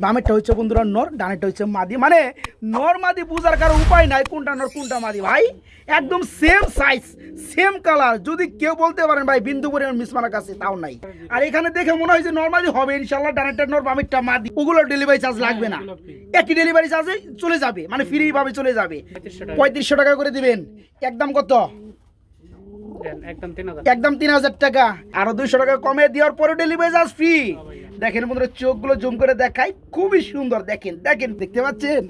বামেরটা হচ্ছে বন্ধুরা নর, ডানেরটা হচ্ছে মাদি। মানে নর মাদি বুঝার কারো উপায় নাই কোনটা নর কোনটা মাদি ভাই, একদম সেম সাইজ সেম কালার। যদি কেউ বলতে পারেন ভাই বিন্দু পরিমাণ মিসমার্ক আছে তাও নাই। আর এখানে দেখে মনে হয় যে নর্মালি হবে ইনশাল্লাহ, ডানেরটা নর বামেরটা মাদি। ওগুলো ডেলিভারি চার্জ লাগবে না, একই ডেলিভারি চার্জে চলে যাবে, মানে ফ্রি ভাবে চলে যাবে। 3500 টাকা করে দিবেন। একদম কত? একদম 3000 টাকা। আরো 200 টাকা কমে দেওয়ার পরে ডেলিভারি চার্জ ফ্রি। দেখেন বন্ধুরা চোখগুলো জুম করে দেখাই, খুবই সুন্দর। দেখেন দেখেন দেখতে পাচ্ছেন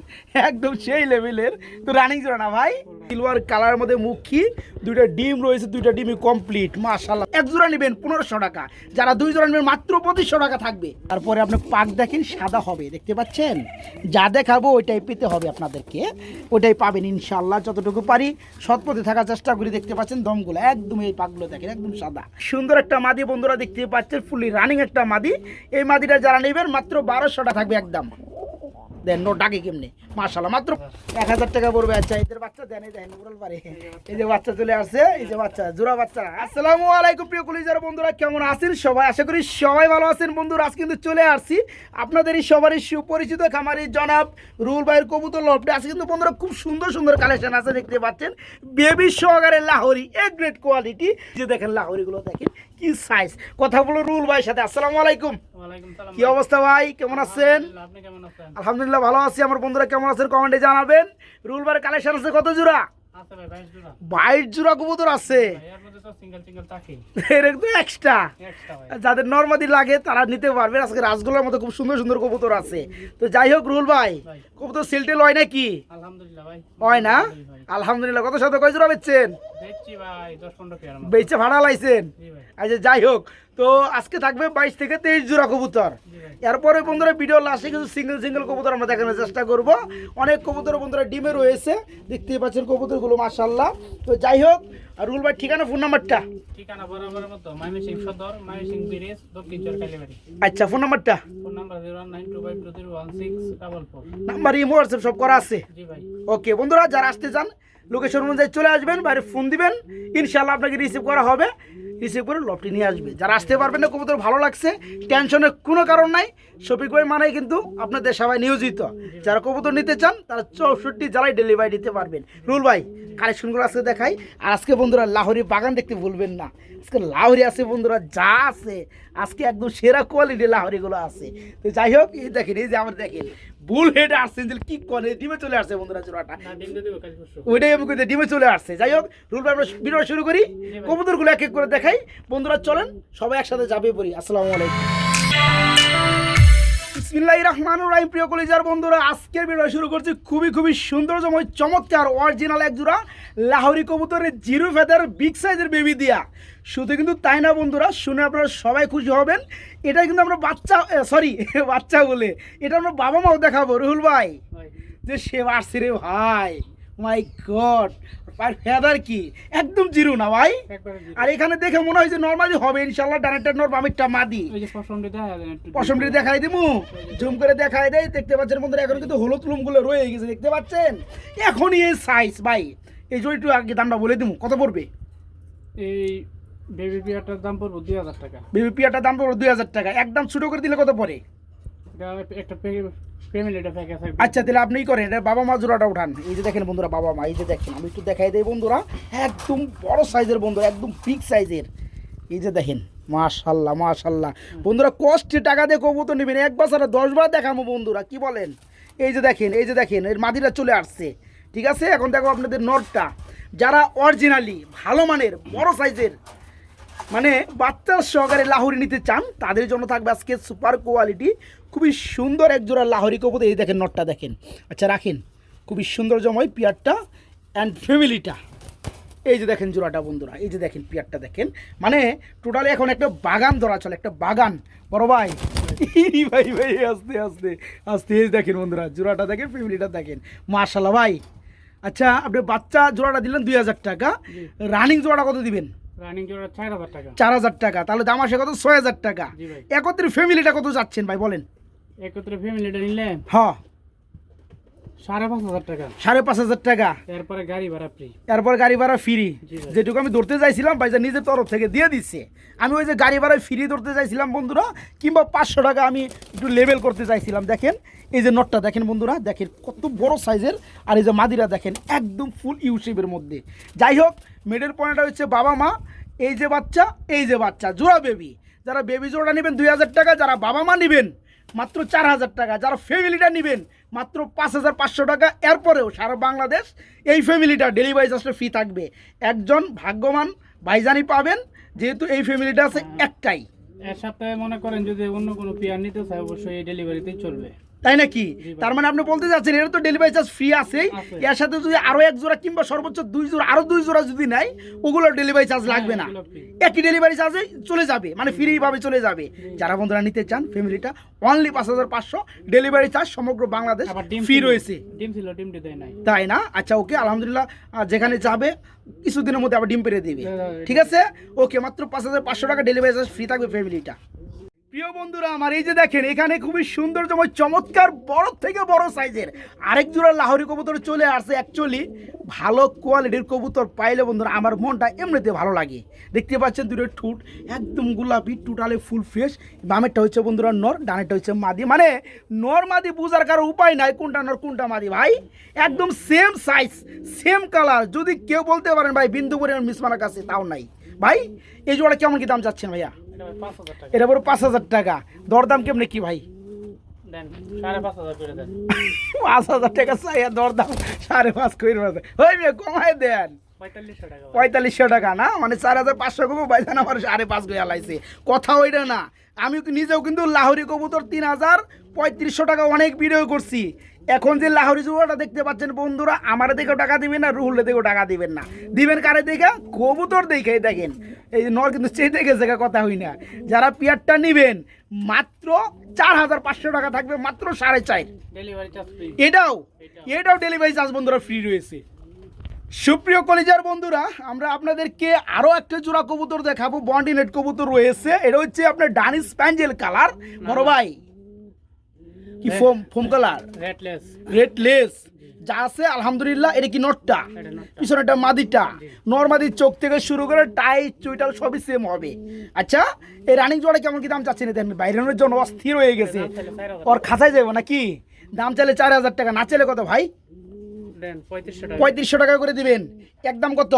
একদম সেই লেভেলের। তো রানিং জোড়া না ভাই, সিলভার কালারের মধ্যে মুখী, দুইটা ডিম রয়েছে, দুইটা ডিমই কমপ্লিট মাশাআল্লাহ। এক জোড়া নেবেন 1500 টাকা, যারা 2 জোড়া নেবেন মাত্র 2500 টাকা থাকবে। তারপরে আপনি পাক দেখেন সাদা হবে, দেখতে পাচ্ছেন, যা দেখাবো ওইটাই পেতে হবে আপনাদেরকে, ওইটাই পাবেন ইনশাআল্লাহ। যতটুকু পারি সৎ পথে থাকার চেষ্টা করি। দেখতে পাচ্ছেন দমগুলো একদম, এই পাকগুলো দেখেন একদম সাদা সুন্দর একটা মাদি বন্ধুরা দেখতে পাচ্ছেন, ফুলি রানিং একটা মাদি। এই মাদিটা যারা নেবেন মাত্র 1200 টাকা থাকবে একদম। দেন নো ডাকে কেমনে মাশাআল্লাহ, মাত্র 1000 টাকা পড়বে। আচ্ছা এদের বাচ্চা দেন, এই দেখেন উড়াল পারে, এই যে বাচ্চা চলে আসছে, এই যে বাচ্চা জোড়া বাচ্চা। আসসালামু আলাইকুম প্রিয় কলিজার বন্ধুরা, কেমন আছেন সবাই? আশা করি সবাই ভালো আছেন বন্ধুরা। আজ কিন্তু চলে আসছি আপনাদেরই সবারই সুপরিচিত খামারি জনাব রুল ভাইয়ের কবুতর লফটে। আজকে কিন্তু বন্ধুরা খুব সুন্দর সুন্দর কালেকশন আছে, দেখতে পাচ্ছেন বেবি সহকারে লাহোরি, এ গ্রেড কোয়ালিটি। যে দেখেন লাহোরিগুলো দেখেন কি সাইজ। কথা বলো রুল ভাইয়ের সাথে। আসসালামু আলাইকুম। কি অবস্থা ভাই, কেমন আছেন? আলহামদুলিল্লাহ ভালো আছি। আমার বন্ধুরা কেমন আছেন কমেন্টে জানাবেন। রুল ভাইয়ের কালেকশন আছে কত জোড়া? 22 জোড়া কবুতর আছে। এক্সট্রা যাদের নরমাদি লাগে তারা নিতে পারবেন। আজকে রাজগোলার মতো খুব সুন্দর সুন্দর কবুতর আছে। তো যাই হোক রুল ভাই, কবুতর সেলটেল হয় নাকি? হয় না? আলহামদুলিল্লাহ। কত শত কয় জোড়া বেচছেন? বেচে ভাড়া লাইছেন? আচ্ছা যাই হোক, তো আজকে থাকবে 22 থেকে 23 জোড়া কবুতর। এরপরে বন্ধুরা ভিডিও লাস্টে কিছু সিঙ্গেল সিঙ্গেল কবুতর আমরা দেখানোর চেষ্টা করব। অনেক কবুতর বন্ধুরা ডিমে রয়েছে, দেখতেই পাচ্ছেন কবুতরগুলো মাশাআল্লাহ। তো যাই হোক, আর রুল ভাই ঠিকানা ফোন নাম্বারটা? ঠিকানা বরাবরের মতো ময়মনসিং সদর, ময়মনসিং ব্রিজ, দক্ষিণ চর কালীবাড়ি। আচ্ছা ফোন নাম্বারটা? Phone number 01925231644। Number imo WhatsApp সব করা আছে? জি ভাই। ওকে বন্ধুরা, যারা আসতে চান লোকেশন অনুযায়ী চলে আসবেন, বাইরে ফোন দিবেন, ইনশাআল্লাহ আপনাকে রিসিভ করা হবে। রিসিভ করে লফটি নিয়ে আসবে। যারা আসতে পারবেন না, কবুতর ভালো লাগছে, টেনশনের কোনো কারণ নাই। শফিক ভাই মানে কিন্তু আপনাদের সবাই নিয়োজিত। যারা কবুতর নিতে চান তারা 64 জেলায় ডেলিভারি দিতে পারবেন। রুল ভাই কালেকশনগুলো আজকে দেখাই। আর আজকে বন্ধুরা লাহোরি বাগান দেখতে ভুলবেন না। আজকে লাহোরি আছে বন্ধুরা, যা আছে আজকে একদম সেরা কোয়ালিটি লাহোরিগুলো আছে। তো যাই হোক, এই দেখেন, এই যে আমার দেখেন বুল হেড আসছে, কি করে ডিমে চলে আসছে বন্ধুরা জোড়াটা, ওইটাই আমি কইতে ডিমে চলে আসছে। যাই হোক রুল ভাই, আমরা ভিডিও শুরু করি, কবুতরগুলো এক এক করে দেখাই। বন্ধুরা চলেন সবাই একসাথে যাবে পড়ি। আসসালামু আলাইকুম। বিসমিল্লাহির রহমানির রহিম। প্রিয় কলিজার বন্ধুরা, আজকের ভিডিও শুরু করছি খুবই খুবই সুন্দরময় চমৎকার অরিজিনাল এক জোড়া লাহোরি কবুতরের জিরো ফেদার বিগ সাইজের বেবি দিয়া। শুধু কিন্তু তাই না বন্ধুরা, শুনে আপনারা সবাই খুশি হবেন। এটা কিন্তু আমরা বাচ্চা বলে এটা আমরা বাবা মাও দেখাবো। রুহুল ভাই যে সে আসছে রে ভাই, মাই গড, ফেদার কি একদম জিরো না ভাই। আর এখানে দেখে মনে হয় যে নরমালি হবে ইনশাআল্লাহ। ডানেরটা নর বামেরটা মাদি। পশমটি দেখাই দিমু, জুম করে দেখাই দেয়। দেখতে পাচ্ছেন বন্ধুরা, এখন কিন্তু হলুদ লুমগুলো রয়ে গেছে, দেখতে পাচ্ছেন। এখনই এই সাইজ ভাই, এই জন্য একটু আগে দামটা বলে দিমু, কত পড়বে? এই বেবি পিয়াটার দাম পড়বে 2000 টাকা। বেবি পিয়াটার দাম পড়বে 2000 টাকা। একদম ছোট করে দিলে কত পড়ে? একটা ফ্যামিলিটা প্যাকেজ আছে। আচ্ছা তাহলে আপনিই করেন, এটা বাবা মা জোড়াটা উঠান। এই যে দেখেন বন্ধুরা বাবা মা, এই যে দেখেন, আমি একটু দেখাই দেই বন্ধুরা, একদম বড় সাইজের বন্ধুরা, একদম বিগ সাইজের। এই যে দেখেন মাশাআল্লাহ মাশাআল্লাহ। বন্ধুরা কষ্টে টাকা দিয়ে কবুতর নেবেন, একবার ছাড়া 10 বার দেখাবো বন্ধুরা, কি বলেন? এই যে দেখেন, এই যে দেখেন, এর মাদিটা চলে আসছে, ঠিক আছে। এখন দেখো আপনাদের নটটা, যারা অরিজিনালি ভালো মানের বড় সাইজের মানে বাচ্চার সহকারে লাহোরি নিতে চান তাদের জন্য থাকবে আজকে সুপার কোয়ালিটি খুবই সুন্দর এক জোড়া লাহোরি কবুতর। এই দেখেন নটটা দেখেন, আচ্ছা রাখেন, খুবই সুন্দরময় পিয়ারটা অ্যান্ড ফ্যামিলিটা। এই যে দেখেন জোড়াটা বন্ধুরা, এই যে দেখেন পিয়ারটা দেখেন, মানে টোটালি এখন একটা বাগান ধরা চলে, একটা বাগান। বড় ভাই ভাই ভাই আস্তে আস্তে আস্তে, এই দেখেন বন্ধুরা জোড়াটা দেখেন, ফ্যামিলিটা দেখেন মাশাআল্লাহ ভাই। আচ্ছা আপনি বাচ্চা জোড়াটা দিলেন 2000 টাকা, রানিং জোড়াটা কত দিবেন? রানিং জোড়া 4000 টাকা। 4000 টাকা, তাহলে দাম আসে কত? 6000 টাকা। একত্রে ফ্যামিলিটা কত যাচ্ছেন ভাই বলেন? একত্রে ফ্যামিলিটা নিলে হ্যাঁ 5,500 টাকা। 5,500 টাকা, এরপরে গাড়ি ভাড়া ফ্রি। এরপর গাড়ি ভাড়া ফ্রি। জি ভাই। যেটুকু আমি ধরতে চাইছিলাম ভাইজান নিজের তরফ থেকে দিয়ে দিচ্ছে। আমি ওই যে গাড়ি ভাড়া ফ্রি ধরতে চাইছিলাম বন্ধুরা, কিংবা 500 টাকা আমি একটু লেভেল করতে চাইছিলাম। দেখেন এই যে নটটা দেখেন বন্ধুরা, দেখেন কত বড় সাইজের, আর এই যে মাদিরা দেখেন একদম ফুল ইউ শেপের মধ্যে। যাই হোক, মিডল পয়েন্টটা হচ্ছে বাবা মা, এই যে বাচ্চা, এই যে বাচ্চা, জোড়া বেবি। যারা বেবি জোড়া নেবেন 2,000 টাকা, যারা বাবা মা নেবেন মাত্র 4,000 টাকা, যারা ফ্যামিলিটা নেবেন মাত্র 5,500 টাকা। এরপরেও সারা বাংলাদেশ এই ফ্যামিলিটা ডেলিভারি চার্জটা ফ্রি থাকবে। একজন ভাগ্যবান ভাইজানই পাবেন, যেহেতু এই ফ্যামিলিটা আছে একটাই। এর সাথে মনে করেন যদি অন্য কোনো পেয়ার নিতে চায় অবশ্যই এই ডেলিভারিতেই চলবে। তাই নাকি? তার মানে আপনি বলতে চাচ্ছেন এটা তো ডেলিভারি চার্জ ফ্রি আছেই, এর সাথে যদি আরো 1 জোড়া কিংবা সর্বোচ্চ 2 জোড়া, আরো 2 জোড়া যদি নেয় ওগুলো ডেলিভারি চার্জ লাগবে না, এগুলো free। একই ডেলিভারি চার্জে চলে যাবে, মানে ফ্রি ভাবে চলে যাবে। যারা বন্ধুরা নিতে চান ফ্যামিলিটা অনলি 5,500 ডেলিভারি চার্জ, সমগ্র বাংলাদেশ আবার ডিম ফ্রি ছিল, রয়েছে। ডিম ছিল, ডিমটি দেয় নাই। তাই না? আচ্ছা ওকে, আলহামদুলিল্লাহ। যেখানে যাবে কিছুদিনের মধ্যে আবার ডিম পেরে দেবে, ঠিক আছে? ওকে, মাত্র 5,500 টাকা ডেলিভারি চার্জ ফ্রি থাকবে ফ্যামিলিটা। প্রিয় বন্ধুরা আমার, এই যে দেখেন এখানে খুবই সুন্দর চমৎকার বড় থেকে বড় সাইজের আরেক জোড়া লাহোরি কবুতর চলে আসছে। অ্যাকচুয়ালি ভালো কোয়ালিটির কবুতর পাইলে বন্ধুরা আমার মনটা এমনিতে ভালো লাগে। দেখতে পাচ্ছেন দুটো ঠুট একদম গোলাপি, টোটালে ফুল ফ্রেশ। বামেরটা হচ্ছে বন্ধুরা নর, ডানেরটা হচ্ছে মাদি। মানে নর মাদি বুঝার কারো উপায় নাই কোনটা নর কোনটা মাদি ভাই, একদম সেম সাইজ সেম কালার। যদি কেউ বলতে পারেন ভাই বিন্দুপুরের মিসমানের কাছে, তাও নাই ভাই। এই জোড়া কেমন কি দাম চাচ্ছেন ভাইয়া? এটা ভাই 5,000 টাকা। এটা বড় 5,000 টাকা। দরদাম কেমনে কি ভাই? দেন 5,500 করে দেন। 5,000 টাকা চাই, দরদাম 5,500 করে দেন। ওই মেয়ে কমায় দেন 4500 টাকা ভাই। 4500 টাকা না, মানে 4,500 কবু ভাইজান আমার 5,500 করে আলাইছে। কথা ওইটা না, আমি নিজেও কিন্তু লাহোরি কবুতর 3,3500 টাকা অনেক ভিডিও করছি। এখন যে লাহোরি জোড়াটা দেখতে পাচ্ছেন বন্ধুরা, আমার দেখেও টাকা দিবেন না, রুহুলের দেখেও টাকা দিবেন না, দিবেন কারে দেখে? কবুতর দেখে। দেখেন এই যে নর কিন্তু চেয়ে দেখে জায়গা কথা হই না। যারা পিয়ারটা নেবেন মাত্র 4,500 টাকা থাকবে, মাত্র 4.5। Delivery charge free. এটাও ডেলিভারি চার্জ বন্ধুরা ফ্রি রয়েছে। সুপ্রিয় কলিজার বন্ধুরা, আমরা আপনাদেরকে আরো একটা জোড়া কবুতর দেখাবো। বন্ডিনেট কবুতর রয়েছে, এটা হচ্ছে আপনার ডানিশ প্যাঞ্জেল কালার। বড় ভাই কি ফোম কালার, রেডলেস যা আছে আলহামদুলিল্লাহ। এটা কি নটটা, পিছনে একটা মাদিটা। নর মাদির চোখ থেকে শুরু করে টাই চুইটাল সবই সেম হবে। আচ্ছা, এই রানিং জোড়া কেমন কি দাম চাচ্ছেন? দেখেন বাইরের জন্য অস্থির হয়ে গেছে, ওর খাঁচায় যাবো নাকি? দাম চাইলে 4,000 টাকা, না চাইলে কত ভাই? দেন 3500 টাকা। 3500 টাকা করে দিবেন। একদম কত?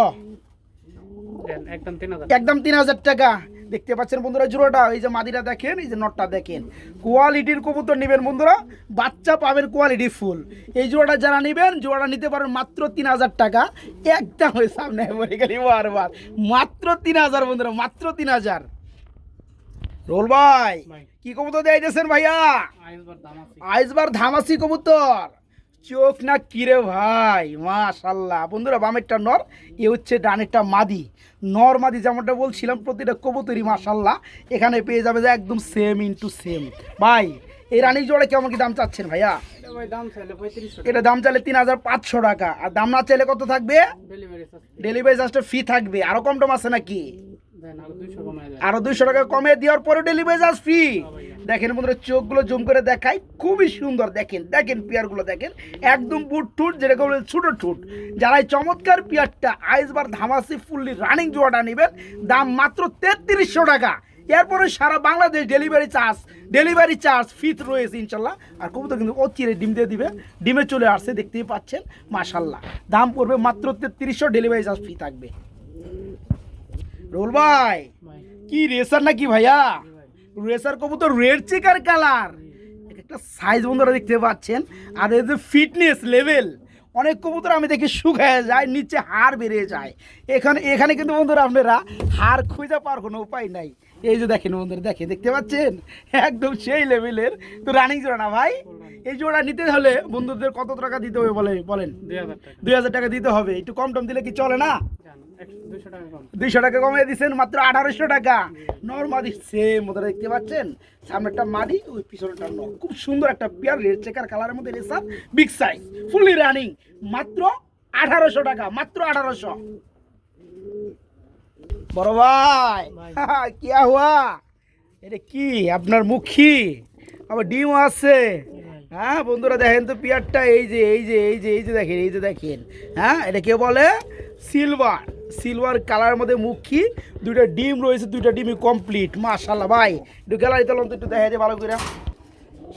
দেন একদম 3000। একদম 3,000 টাকা। দেখতে পাচ্ছেন বন্ধুরা জোড়াটা, এই যে মাদিরা দেখেন, এই যে নটটা দেখেন। কোয়ালিটির কবুতর নেবেন বন্ধুরা, বাচ্চা পাবেন কোয়ালিটি ফুল। এই জোড়াটা যারা নেবেন, জোড়াটা নিতে পারেন মাত্র 3,000 টাকা। একদম ওই সামনে পড়ে গেলি বারবার, মাত্র 3,000 বন্ধুরা, মাত্র 3,000। রোল ভাই কি কবুতর দিয়েছেন ভাইয়া? আইসবার ধামাসি কবুতর। চোখ না কিরে ভাই, মাশাল্লাহ বন্ধুরা। বামেরটা নর, এ হচ্ছে ডানেরটা মাদি। নর মাদি যেমনটা বলছিলাম, প্রতিটা কবুতরই মাশাল্লাহ এখানে পেয়ে যাবে যে একদম সেম ইনটু সেম। ভাই এই রানী জোড়া কেমন কি দাম চাচ্ছেন ভাইয়া? এটা ভাই দাম চাইলে 3500 এটা দাম চাইলে 3,500 টাকা। আর দাম না চাইলে কত থাকবে? Delivery charge. ডেলিভারি চার্জটা ফ্রি থাকবে। আরো কম টম আছে নাকি? দেন আরো 200 কমায় দেন। আরো 200 টাকা কমে দেওয়ার পরে ডেলিভারি চার্জ ফ্রি। দেখেন বন্ধুরা চোখগুলো জুম করে দেখাই, খুবই সুন্দর। দেখেন দেখেন পেয়ারগুলো দেখেন, একদম বুট ঠুট, যেরকম ছোট ঠুট। যারা এই চমৎকার পেয়ারটা আইসবার ধামাসি ফুললি রানিং জোড়াটা নেবেন, দাম মাত্র 3300 টাকা। এরপরে সারা বাংলাদেশ ডেলিভারি চার্জ ফ্রি রয়েছে ইনশাল্লাহ। আর কবুতর কিন্তু অচিরে ডিম দিয়ে দিবে, ডিমে চলে আসছে দেখতেই পাচ্ছেন মাশাল্লাহ। দাম পড়বে মাত্র 3300, ডেলিভারি চার্জ ফ্রি থাকবে। রোল ভাই কি রেসার নাকি ভাইয়া? রেসার কবুতর রেড চেকার কালার, একটা সাইজ বন্ধুরা দেখতে পাচ্ছেন। আর এই যে ফিটনেস লেভেল, অনেক কবুতর আমি দেখি শুকায় যায়, নিচে হাড় বেরিয়ে যায়। এখানে কিন্তু বন্ধুরা আপনারা হাড় খুঁজে পাওয়ার কোনো উপায় নাই। এই যে দেখেন বন্ধুরা, দেখতে পাচ্ছেন একদম সেই লেভেলের। তো রানিং জোড়া না ভাই? এই জোড়া নিতে হলে বন্ধুদের কত টাকা দিতে হবে বলেন? 2,000 টাকা দিতে হবে। একটু কম টম দিলে কি চলে না? 200 টাকা কমিয়ে দিচ্ছেন, মাত্র 1,800 টাকা। নরমাদি সেম বন্ধুরা দেখতে পাচ্ছেন, সামনেরটা মাদি, ওই পিছনেরটা নর। খুব সুন্দর একটা পেয়ার, রেড চেকার কালারের মধ্যে racer, big size, fully running, মাত্র 1,800 টাকা, মাত্র 1,800। বড় ভাই কিয়া হুয়া? এটা কি আপনার মুখী? আবার ডিম আছে, হ্যাঁ বন্ধুরা দেখেন তো পেয়ারটা এই যে দেখেন হ্যাঁ এটা কে বলে সিলভার কালারের মধ্যে মুখী, দুইটা ডিম রয়েছে, দুইটা ডিমই কমপ্লিট মাশাআল্লাহ। ভাই একটু গ্যালারি তলম তো একটু দেখা যায় ভালো করে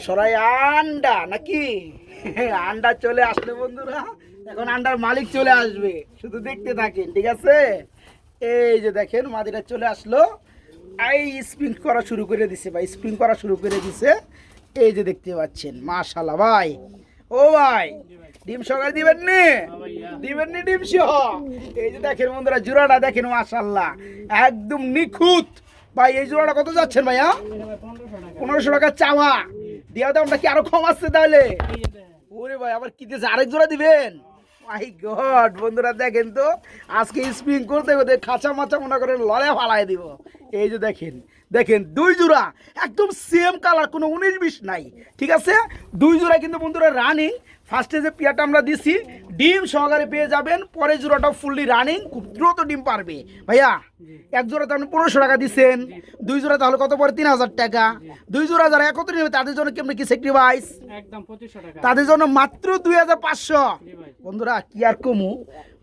সরাই আন্ডা নাকি আন্ডা চলে আসলে বন্ধুরা, এখন আন্ডার মালিক চলে আসবে, শুধু দেখতে থাকেন ঠিক আছে। এই যে দেখেন মাদিটা চলে আসলো, এই স্প্রিং করা শুরু করে দিছে ভাই, স্প্রিং করা শুরু করে দিছে। এই যে দেখতে পাচ্ছেন মাশাআল্লাহ। ভাই ও ভাই ডিম সকাল দিবেন নি ডিম সহ। এই যে দেখেন বন্ধুরা জোড়াটা দেখেন মাশাআল্লাহ একদম নিখুঁত। ভাই এই জোড়াটা কত যাচ্ছেন ভাইয়া? 1500 টাকা চাওয়া, দেওয়া দামটা কি আরো কম আসছে তাহলে? ওরে ভাই আবার কি দিয়েছে, আরেক জোড়া দিবেন? মাই গড বন্ধুরা দেখেন তো আজকে স্প্রিং করতে করতে খাঁচা মাচা মনে করে লড়ে ফালাই দিব। এই যে দেখেন দুই জোড়া একদম সেম কালার, কোনো 19-20 নাই ঠিক আছে। দুই জোড়া কিন্তু বন্ধুরা রানিং। ফার্স্টে যে পেয়ারটা আমরা দিছি ডিম সহকারে পেয়ে যাবেন, পরে জোড়াটা ফুললি রানিং, খুব দ্রুত ডিম পারবে। ভাইয়া এক জোড়া তো আপনি 1500 টাকা দিচ্ছেন, দুই জোড়া তাহলে কত পরে 3000 টাকা। দুই জোড়া যারা একত্রে নেবে তাদের জন্য কেমন কি স্যাক্রিফাইস? একদম 2500 টাকা, তাদের জন্য মাত্র 2500। বন্ধুরা কি আর কমু,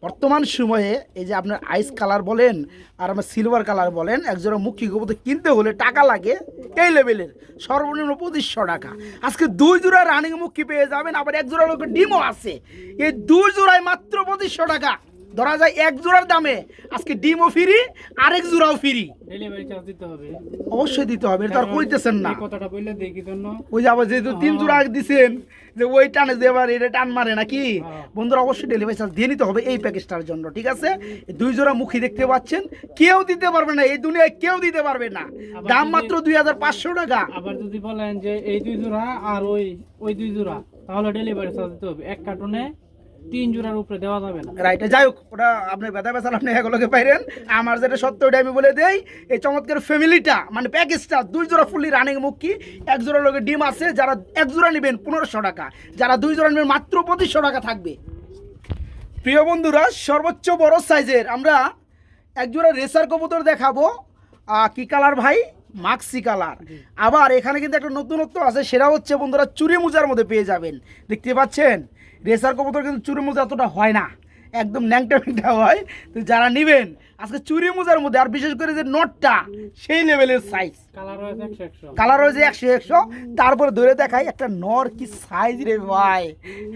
বর্তমান সময়ে এই যে আপনার আইস কালার বলেন আর আমার সিলভার কালার বলেন, একজোড়া মুখী কবুতর কিনতে হলে টাকা লাগে এই লেভেলের, সর্বনিম্ন 2500 টাকা। আজকে দুই জোড়া রানিং মুখী পেয়ে যাবেন, আবার এক জোড়া লোকের ডিমও আছে। এই দুই জোড়ায় মাত্র 2500 টাকা। ধরা যায় এক জোড়ার দামে আজকে ডিমও ফ্রি, আরেক জোড়াও ফ্রি। ডেলিভারি চার্জ দিতে হবে, অবশ্যই দিতে হবে, এটা আর কইতেছেন না। এই কথাটা বললে দেখি জন্য ওই যে আবার যেহেতু 3 জোড়া দিছেন যে ওই টানে যে এবার এটা টান মারে নাকি বন্ধুরা, অবশ্যই ডেলিভারি চার্জ দিয়ে নিতে হবে এই প্যাকেজটার জন্য ঠিক আছে। দুই জোড়া মুখী দেখতে পাচ্ছেন, কেউ দিতে পারবে না এই দুনিয়ায়, কেউ দিতে পারবে না। দাম মাত্র 2500 টাকা। আবার যদি বলেন যে এই দুই জোড়া আর ওই দুই জোড়া, তাহলে ডেলিভারি চার্জ দিতে হবে। এক কার্টুনে 3 জোড়ার উপরে দেওয়া যাবে না। রাইট, যাই হোক ওটা আপনার ব্যথা বেচাল আপনি এগুলোকে পাইরেন। আমার যেটা সত্য ওটা আমি বলে দেই, এই চমৎকার ফ্যামিলিটা মানে প্যাকেজটা দুই জোড়া ফুললি রানিং মুখী, এক জোড়া লোকের ডিম আছে। যারা এক জোড়া নেবেন 1500 টাকা, যারা দুই জোড়া নেবেন মাত্র 2500 টাকা থাকবে। প্রিয় বন্ধুরা সর্বোচ্চ বড় সাইজের আমরা এক জোড়া রেসার কবুতর দেখাবো। কি কালার ভাই? মাক্সি কালার। আবার এখানে কিন্তু একটা নতুনত্ব আছে, সেটা হচ্ছে বন্ধুরা চুরি মোজার মধ্যে পেয়ে যাবেন। দেখতে পাচ্ছেন রেসার কবুতর কিন্তু চুরি মোজা এতটা হয় না, একদম ন্যাংটা ন্যাংটা হয়। তো যারা নেবেন আজকে চুরি মোজার মধ্যে, আর বিশেষ করে যে নটটা সেই লেভেলের সাইজ, কালার হয়েছে 100। তারপরে ধরে দেখাই একটা নর কি সাইজ রে ভাই,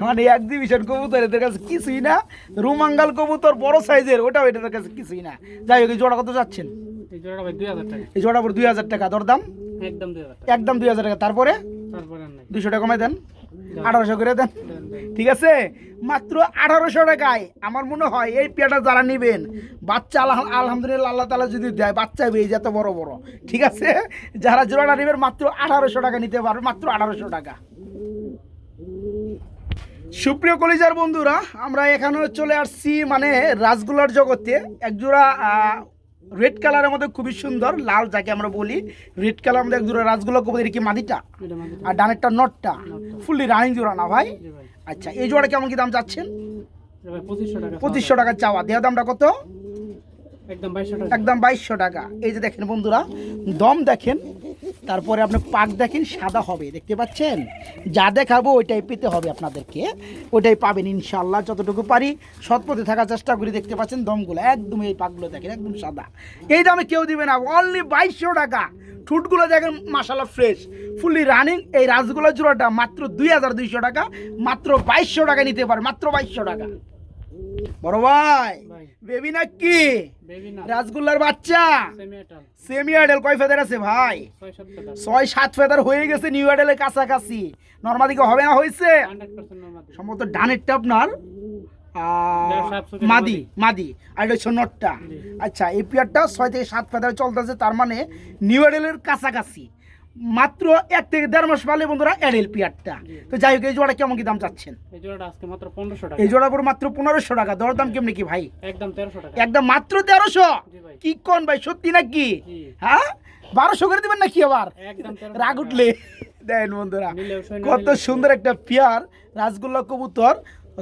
মানে এক্সিবিশন কবুতর এদের কাছে কিছুই না। রুমাঙ্গাল কবুতর বড় সাইজের, ওটাও এদের কাছে কিছুই না। যাই হোক এই জোড়া কত যাচ্ছেন? এই জোড়া ভাই 2000 টাকা। এই জোড়া পর 2000 টাকা দরদাম, একদম 2000 টাকা, একদম 2000 টাকা। তারপরে নাই 200 টাকা কমাই দেন, 1800 করে দেন ঠিক আছে। মাত্র 1800 টাকায় আমার মনে হয় এই পেয়ারটা যারা নেবেন, বাচ্চা আলহামদুলিল্লাহ আল্লাহ তাআলা যদি দেয়, বাচ্চা বেয়ে যেত বড় বড় ঠিক আছে। যারা জোড়াটা নেবেন মাত্র 1800 টাকা নিতে পারবে, মাত্র 1800 টাকা। সুপ্রিয় কলিজার বন্ধুরা আমরা এখানে চলে আসছি মানে রাসগোল্লার জগতে। একজোড়া রেড কালারের মধ্যে খুবই সুন্দর লাল, যাকে আমরা বলি রেড কালার মধ্যে একজোড়া রাসগোল্লা কবুতর, কি মাদিটা আর ডানেরটা নটটা ফুললি রানিং জোড়া না ভাই? আচ্ছা এই জোড়া কেমন কি দাম চাচ্ছেন? 2500 টাকা চাওয়া, দেওয়া দামটা কত? একদম 2200 টাকা। এই যে দেখেন বন্ধুরা দম দেখেন, তারপরে আপনি পাক দেখেন সাদা হবে, দেখতে পাচ্ছেন? যা দেখাবো ওইটাই পেতে হবে আপনাদেরকে, ওইটাই পাবেন ইনশাল্লাহ। যতটুকু পারি সৎপথে থাকার চেষ্টা করি। দেখতে পাচ্ছেন দমগুলো একদম, এই পাকগুলো দেখেন একদম সাদা। এই দামে কেউ দিবে না, অনলি 2200 টাকা। ঠুটগুলো দেখেন মাশাআল্লাহ ফ্রেশ ফুললি রানিং। এই রাসগোল্লা জোড়াটা মাত্র 2200 টাকা, মাত্র 2200 টাকা নিতে পারে, মাত্র 2200 টাকা। বড় ভাই বেবি নাকি? রাসগোল্লার বাচ্চা সেমি আইডেল কয় ফেদার আছে ভাই? 6-7 ফেদার হয়ে গেছে, নিউ আইডেলের কাছাকাছি। নরমাদি হবে না হয়েছে সম্ভবত ডানেরটা আপনার মাদি আর এটা হচ্ছে নটটা। আচ্ছা এই পেয়ারটা 6 থেকে 7 ফেদার চলতেছে, তার মানে নিউ আইডেলের কাছাকাছি। মাত্র 1 থেকে 1.5 মাস পালে বন্ধুরা এডেল পিয়ারটা। তো যাই হোক এই জোড়া কেমন কি দাম চাচ্ছেন? এই জোড়াটা আজকে মাত্র 1500 টাকা। এই জোড়া পুরো মাত্র 1500 টাকা। দরদাম কেমনি কি ভাই? একদম 1300 টাকা। একদম মাত্র 1300? কি কোন ভাই সত্যি নাকি? হ্যাঁ 1200 করে দিবেন নাকি আবার? একদম 1300 রাগ উঠলে। দেখেন বন্ধুরা কত সুন্দর একটা পেয়ার রাসগোল্লা কবুতর,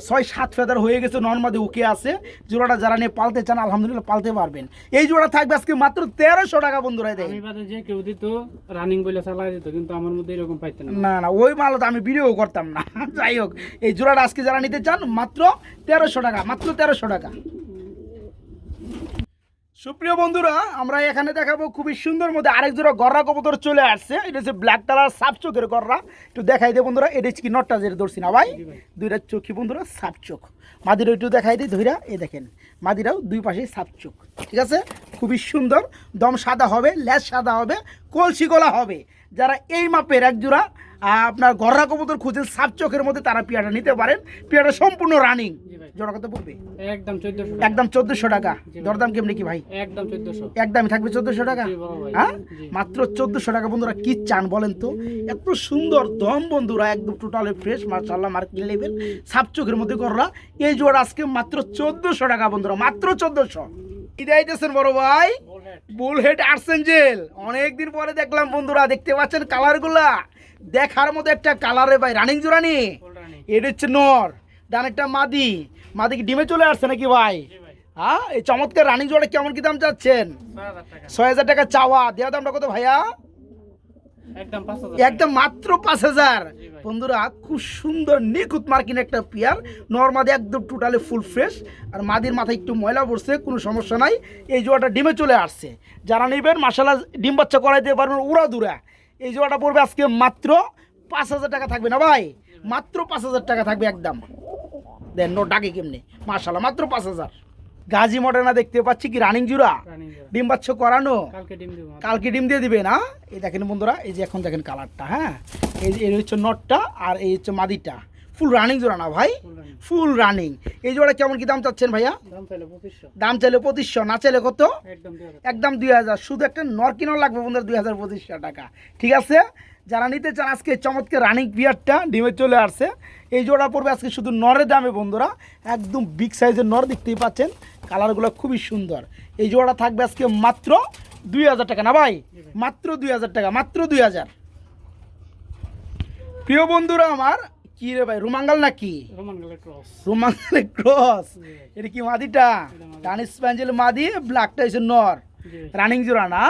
6-7 ফেদার হয়ে গেছে, নর্মাদি ওকে আছে। জোড়াটা যারা নিয়ে পালতে চান আলহামদুলিল্লাহ পালতে পারবেন। এই জোড়া থাকবে আজকে মাত্র 1300 টাকা বন্ধুরা। দেয় আমি বাদে যে কেউ দিত রানিং বলে চালাই দিত, কিন্তু আমার মধ্যে এরকম পাইতেন না। না না, ওই মাল তো আমি ভিডিও করতাম না। যাই হোক, এই জোড়াটা আজকে যারা নিতে চান মাত্র 1300 টাকা, মাত্র 1300 টাকা। সুপ্রিয় বন্ধুরা, আমরা এখানে দেখাবো খুবই সুন্দর মধ্যে আরেক জোড়া গররা কবুতর চলে আসছে। এটা হচ্ছে ব্ল্যাক কালার সাপ চোখের গররা। একটু দেখাই দে বন্ধুরা, এটা কি নটটা যেটা ধরছি না ভাই, দুইটা চোখই বন্ধুরা সাপ চোখ। মাদিরা একটু দেখাই দিই ধইরা, এই দেখেন মাদিরাও দুই পাশেই সাপ চোখ, ঠিক আছে, খুবই সুন্দর। দম সাদা হবে, লেজ সাদা হবে, কলসি গলা হবে। যারা এই মাপের এক জোড়া আপনার গররা কবুতর খুঁজেন সাপ চোখের মধ্যে, তারা পেয়ারটা নিতে পারেন। পেয়ারটা সম্পূর্ণ রানিং। জোড়া কত পড়বে? একদম 1400 একদম 1400 টাকা। দরদাম কেমনি কি ভাই? একদম 1400, একদমই থাকবে 1400 টাকা। হ্যাঁ, মাত্র 1400 টাকা বন্ধুরা। কি চান বলেন তো? এত সুন্দর দম বন্ধুরা, একদম টোটালি ফ্রেশ মাশাআল্লাহ, মার্কেট লেভেল সাপ চোখের মধ্যে কররা। এই জোড়া আজকে মাত্র 1400 টাকা বন্ধুরা, মাত্র 1400। কি দিতেছেন বড় ভাই? বুলহেড আর্সেঞ্জেল। অনেকদিন পরে দেখলাম বন্ধুরা, দেখতে পাচ্ছেন কালারগুলা দেখার মতো একটা কালারে ভাই, রানিং জোড়া নি। এটা হচ্ছে নর, ডানেরটা মাদি। মাদি কি ডিমে চলে আসছে নাকি ভাই? হ্যাঁ, এই চমৎকার রানিং জোড়া কেমন কি দাম চাচ্ছেন? 6000 টাকা চাওয়া। দেওয়া দামটা কত ভাইয়া? একদম মাত্র 5000। বন্ধুরা খুব সুন্দর নিখুঁত মার্কিন একটা পেয়ার। নর্মাদি একদম টোটালি ফুল ফ্রেশ, আর মাদির মাথায় একটু ময়লা পড়ছে, কোনো সমস্যা নাই। এই জোড়াটা ডিমে চলে আসছে। যারা নেবেন মাশাআল্লাহ ডিম বাচ্চা করাইতে পারবেন উড়া দুরা। এই জোড়াটা পড়বে আজকে মাত্র 5000 টাকা থাকবে না ভাই, মাত্র 5000 টাকা থাকবে একদম। দেন নো ডাকে কেমনে, মাশাআল্লাহ মাত্র 5000। গাজী মডার্না দেখতে পাচ্ছি কি রানিং জোড়া, ডিম বাচ্চা করানো, কালকে ডিম দিয়ে দিবে না। এই দেখেন বন্ধুরা, এই যে এখন দেখেন কালারটা। হ্যাঁ, এই হচ্ছে নটটা আর এই হচ্ছে মাদিটা। ফুল রানিং জোড়া না ভাই, ফুল রানিং। এই জোড়া কেমন কি দাম চাচ্ছেন ভাইয়া? দাম চাইলে 2500, না চাইলে কত? একদম 2000। শুধু একটা নর কিনার লাগবে বন্ধুরা, 2500 টাকা। ঠিক আছে, যারা নিতে চান আজকে চমৎকার রানিং পিয়ারটা ডিমে চলে আসছে। এই জোড়া পড়বে আজকে শুধু নরের দামে বন্ধুরা, একদম বিগ সাইজের নর দেখতেই পাচ্ছেন, কালারগুলো খুবই সুন্দর। এই জোড়া থাকবে আজকে মাত্র 2000 টাকা না ভাই, মাত্র 2000 টাকা, মাত্র 2000। প্রিয় বন্ধুরা আমার, কি রে ভাই, রোমাঙ্গাল নাকি? রোমাঙ্গালের ক্রস। এটা কি মাদিটা? ডানিশ প্যাঞ্জেল মাদি, ব্ল্যাকটা হচ্ছে নর। রানিং জোড়া না,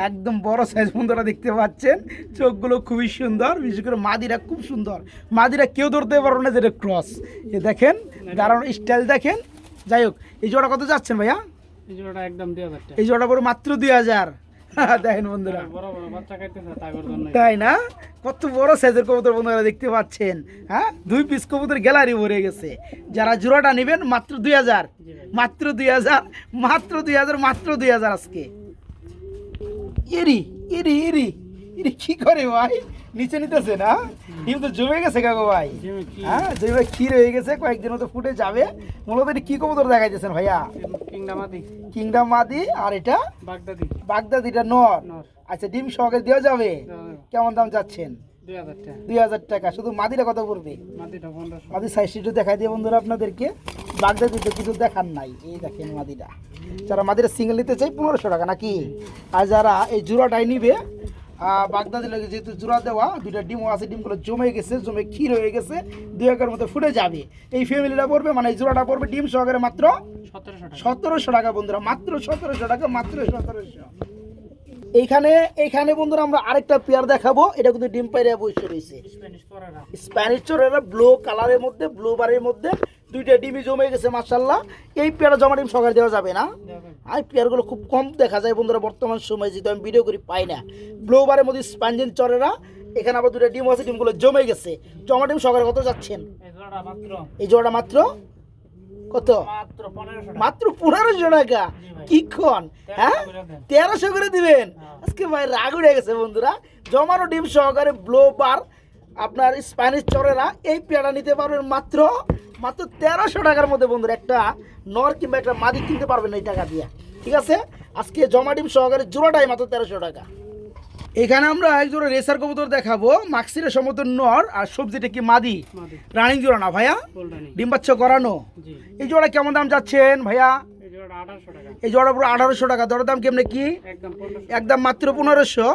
একদম বড় সাইজ বন্ধুরা দেখতে পাচ্ছেন। চোখগুলো খুবই সুন্দর, বিশেষ করে মাদিরা খুব সুন্দর। মাদিরা কেউ ধরতে পারো না, যেটা ক্রস। এ দেখেন দাঁড়ানো স্টাইল দেখেন। যাই হোক, এই জোড়া কত যাচ্ছেন ভাইয়া? এই জোড়া পড়ে মাত্র 2000। দেখেন বন্ধুরা, তাই না? কত বড় সাইজের কবুতর বন্ধুরা দেখতে পাচ্ছেন। হ্যাঁ, 2 পিস কবুতর গ্যালারি ভরে গেছে। যারা জোড়াটা নেবেন মাত্র 2000, মাত্র 2000, মাত্র 2000, মাত্র 2000 আজকে। ইরি ইরি ইরি ইরি কি করে ভাই, নিচে নিতেছে না? ডিম তো জমে গেছে কাকু ভাই। হ্যাঁ, জমে ক্ষীর হয়ে গেছে, কয়েকদিন তো ফুটে যাবে। মূলত এটা কি কবুতর দেখাইতেছেন ভাইয়া? কিংডম মাদি, আর এটা বাগদাদিটা নর। আচ্ছা, ডিম সহকারে দেওয়া যাবে? কেমন দাম যাচ্ছেন? 2000 টাকা। শুধু মাদিটা কত পড়বে? মাদি সাইজটা একটু দেখাই দিয়ে বন্ধুরা আপনাদেরকে। বাগদাদি তো কিছু দেখার নাই। এই দেখেন মাদিটা। যারা মাদিরা সিঙ্গেল নিতে চাই 1500 টাকা নাকি? আর যারা এই জোড়াটাই নিবে, বাগদাদি লাগে যেহেতু জোড়া দেওয়া, 2টা ডিমও আছে, ডিমগুলো জমে গেছে, জমে ক্ষীর হয়ে গেছে, 2 একের মতো ফুটে যাবে। এই ফ্যামিলিটা পড়বে, মানে এই জোড়াটা পড়বে ডিম সহকারে মাত্র 1700 টাকা বন্ধুরা, মাত্র 1700 টাকা, মাত্র 1700। এইখানে বন্ধুরা আমরা আরেকটা পেয়ার দেখাবো। এটা কিন্তু ডিম পাইরা বসে রয়েছে, স্প্যানিশ চোরেরা ব্লু কালারের মধ্যে, ব্লু বারের মধ্যে 2টা ডিমই জমে গেছে মাশাআল্লাহ। এই পেয়ারা জমা ডিম সহকারে দেওয়া যাবে না। আর পেয়ারগুলো খুব কম দেখা যায় বন্ধুরা বর্তমান সময়, যেহেতু আমি ভিডিও করি পাই না। ব্লু বারের মধ্যে স্প্যানিশ চোরেরা, এখানে আবার 2টা ডিম আছে, ডিমগুলো জমে গেছে। জমা ডিম সহকারে কত যাচ্ছেন? এই জোড়াটা মাত্র কত? মাত্র 1500 টাকা। কি কোন? হ্যাঁ, 1300 করে দিবেন আজকে ভাই? রাগ উঠে গেছে বন্ধুরা। জমানো ডিম সহকারে ব্লো বার আপনার স্প্যানিশ চরেরা এই পেয়ারা নিতে পারবেন মাত্র 1300 টাকার মধ্যে বন্ধুরা। একটা নর কিংবা একটা মাদি কিনতে পারবেন এই টাকা দিয়ে। ঠিক আছে, আজকে জমা ডিম সহকারে জোড়াটাই মাত্র 1300 টাকা। এখানে আমরা এক জোড়া রেসার কবুতর দেখাবো, মাক্সিরের সমুদ্র নর, আর সবজিটা কি মাদি। রানিং জোড়া না ভাইয়া, ডিম বাচ্চা করানো। এই জোড়া কেমন দাম যাচ্ছেন ভাইয়া? জোড়াটা 1800 টাকা, এই জোড়া পুরো 1800 টাকা। দরদাম কেমনে কি? একদম 1500। একদম মাত্র 1500।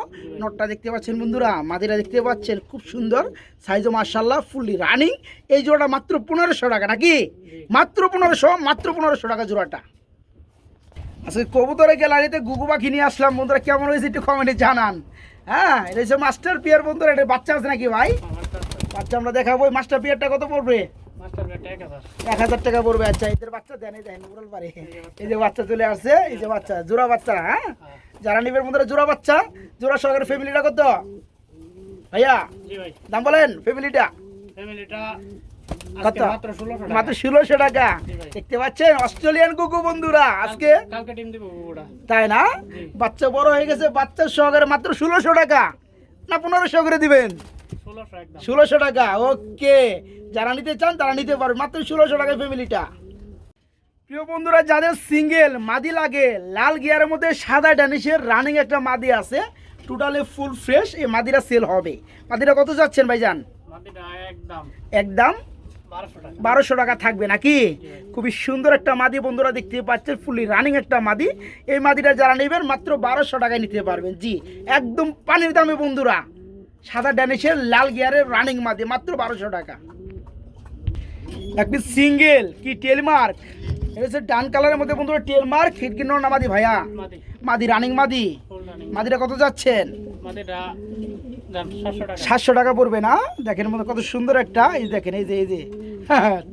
নটটা দেখতে পাচ্ছেন বন্ধুরা, মাদিরা দেখতে পাচ্ছেন খুব সুন্দর, সাইজও মাশাআল্লাহ ফুললি রানিং। এই জোড়াটা মাত্র 1500 টাকা নাকি? মাত্র 1500 টাকা জোড়াটা। আজকে কবুতরের গ্যালারিতে গুগু পাখি নিয়ে আসলাম বন্ধুরা, কেমন হয়েছে একটু কমেন্টে জানান। হ্যাঁ, এটা হচ্ছে মাস্টার পিয়ার বন্ধুরা, এটা বাচ্চা আছে নাকি ভাই? বাচ্চা আমরা দেখাবো। এই মাস্টার পিয়ারটা কত পড়বে? মাস্টার বেটা 1000। 1000 টাকা পড়বে। আচ্ছা, এদের বাচ্চা দেন, এই দেখেন উড়াল পারে। এই যে বাচ্চা চলে আসছে, এই যে বাচ্চা, জোড়া বাচ্চা। হ্যাঁ, যারা নিবেন বন্ধুরা জোড়া বাচ্চা, জোড়া সহকারে ফ্যামিলিটা কত ভাইয়া? জি ভাই, দাম বলেন ফ্যামিলিটা ফ্যামিলিটা কত? আজকে মাত্র 1600 টাকা। মাত্র 1600 টাকা। জি ভাই। দেখতে পাচ্ছেন অস্ট্রেলিয়ান কুকু বন্ধুরা আজকে, কালকে টিম দিব ওটা। তাই না? জি। বাচ্চা বড় হয়ে গেছে, বাচ্চার সহকারে মাত্র 1600 টাকা না 1500 করে দিবেন? 1600 একদম। 1600 টাকা। ওকে, যারা নিতে চান তারা নিতে পারবেন মাত্র 1600 টাকায় ফ্যামিলিটা। প্রিয় বন্ধুরা, যাদের সিঙ্গেল মাদি লাগে, লাল গিয়ারের মধ্যে সাদা ড্যানিশের রানিং একটা মাদি আছে, টোটালি ফুল ফ্রেশ, এই মাদিরা সেল হবে। মাদিরা কত যাচ্ছেন ভাইজান? মাটিটা একদম একদম 1200 টাকা। 1200 টাকা থাকবে নাকি? খুবই সুন্দর একটা মাদি বন্ধুরা দেখতে পাচ্ছেন, ফুলি রানিং একটা মাদি। এই মাদিটা যারা নেবেন মাত্র 1200 টাকায় নিতে পারবেন। জি, একদম পানির দামে বন্ধুরা, সাদা ড্যানিশের লাল গিয়ারের রানিং মাদি মাত্র 1200 টাকা। এক পিস সিঙ্গেল কি টেলমার্ক, এটা হচ্ছে ডান কালারের মধ্যে বন্ধুরা টেলমার্ক, খিটকি নর না মাদি ভাইয়া? মাটি মাদি রানিং মাদি। Full running. মাদিটা কত যাচ্ছেন? মাটিটা দাম 700 টাকা। 700 টাকা পড়বে না? দেখেন মধ্যে কত সুন্দর একটা, এই দেখেন, এই যে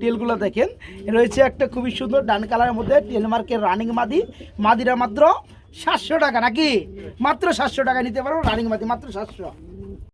টেলগুলো দেখেন, রয়েছে একটা খুবই সুন্দর ডান কালারের মধ্যে টেলমার্কের রানিং মাদি। মাদিরা মাত্র 700 টাকা নাকি? মাত্র 700 টাকা নিতে পারবো রানিং মাদি, মাত্র 700।